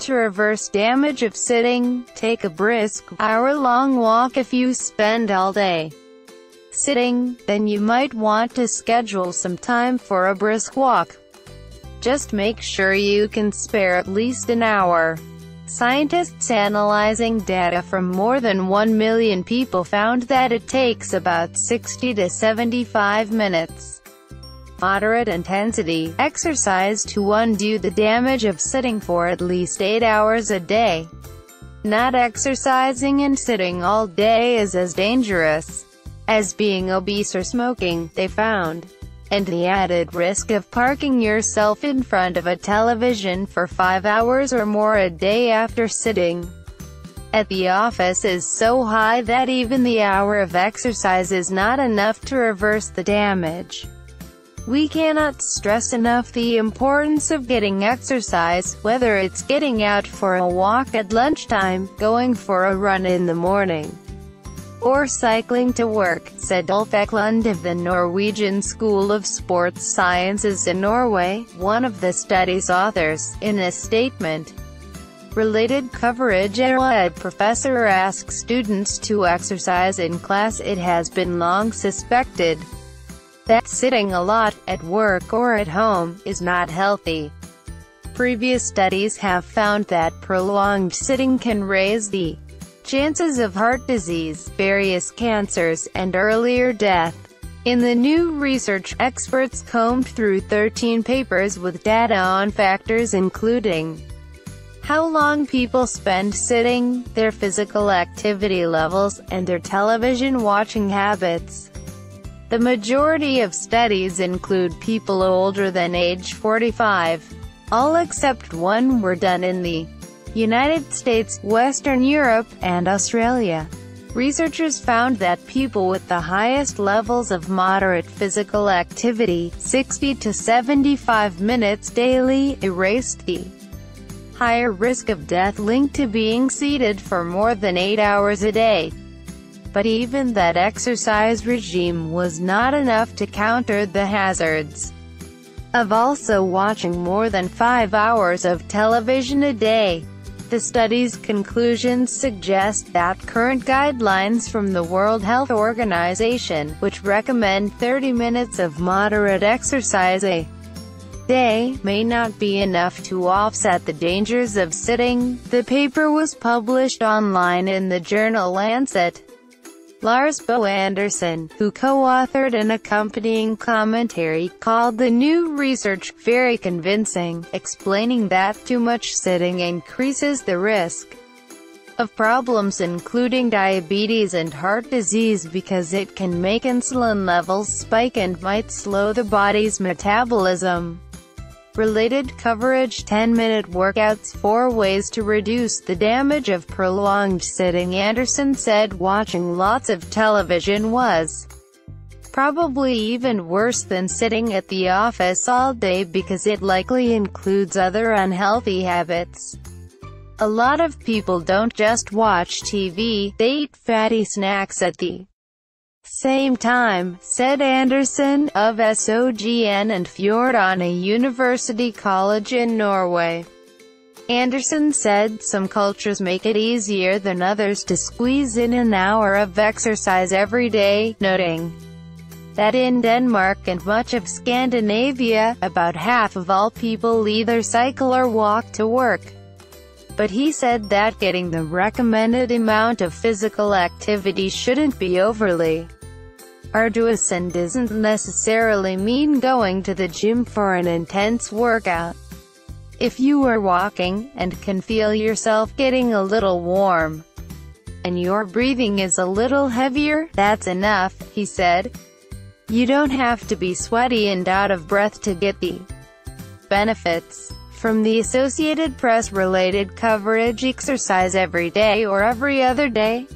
to reverse damage of sitting. Take a brisk, hour-long walk. If you spend all day sitting, then you might want to schedule some time for a brisk walk. Just make sure you can spare at least an hour. Scientists analyzing data from more than 1 million people found that it takes about 60 to 75 minutes moderate intensity exercise to undo the damage of sitting for at least 8 hours a day. Not exercising and sitting all day is as dangerous as being obese or smoking, they found. And the added risk of parking yourself in front of a television for 5 hours or more a day after sitting at the office is so high that even the hour of exercise is not enough to reverse the damage. We cannot stress enough the importance of getting exercise, whether it's getting out for a walk at lunchtime, going for a run in the morning, or cycling to work, said Ulf Eklund of the Norwegian School of Sports Sciences in Norway, one of the study's authors, in a statement. Related coverage. A professor asks students to exercise in class. It has been long suspected that sitting a lot, at work or at home, is not healthy. Previous studies have found that prolonged sitting can raise the chances of heart disease, various cancers, and earlier death. In the new research, experts combed through 13 papers with data on factors including how long people spend sitting, their physical activity levels, and their television watching habits. The majority of studies include people older than age 45. All except one were done in the United States, Western Europe, and Australia. Researchers found that people with the highest levels of moderate physical activity, 60 to 75 minutes daily, erased the higher risk of death linked to being seated for more than 8 hours a day. But even that exercise regime was not enough to counter the hazards of also watching more than 5 hours of television a day. The study's conclusions suggest that current guidelines from the World Health Organization, which recommend 30 minutes of moderate exercise a day, may not be enough to offset the dangers of sitting. The paper was published online in the journal Lancet. Lars Bo Anderson, who co-authored an accompanying commentary, called the new research very convincing, explaining that too much sitting increases the risk of problems including diabetes and heart disease because it can make insulin levels spike and might slow the body's metabolism. Related coverage. 10-minute workouts. 4 ways to reduce the damage of prolonged sitting. Anderson said watching lots of television was probably even worse than sitting at the office all day because it likely includes other unhealthy habits. A lot of people don't just watch TV, they eat fatty snacks at the same time, said Anderson, of Sogn and Fjordane University College in Norway. Anderson said some cultures make it easier than others to squeeze in an hour of exercise every day, noting that in Denmark and much of Scandinavia, about half of all people either cycle or walk to work. But he said that getting the recommended amount of physical activity shouldn't be overly arduous and doesn't necessarily mean going to the gym for an intense workout. If you are walking, and can feel yourself getting a little warm, and your breathing is a little heavier, that's enough, he said. You don't have to be sweaty and out of breath to get the benefits. From the Associated Press. Related coverage. Exercise every day or every other day.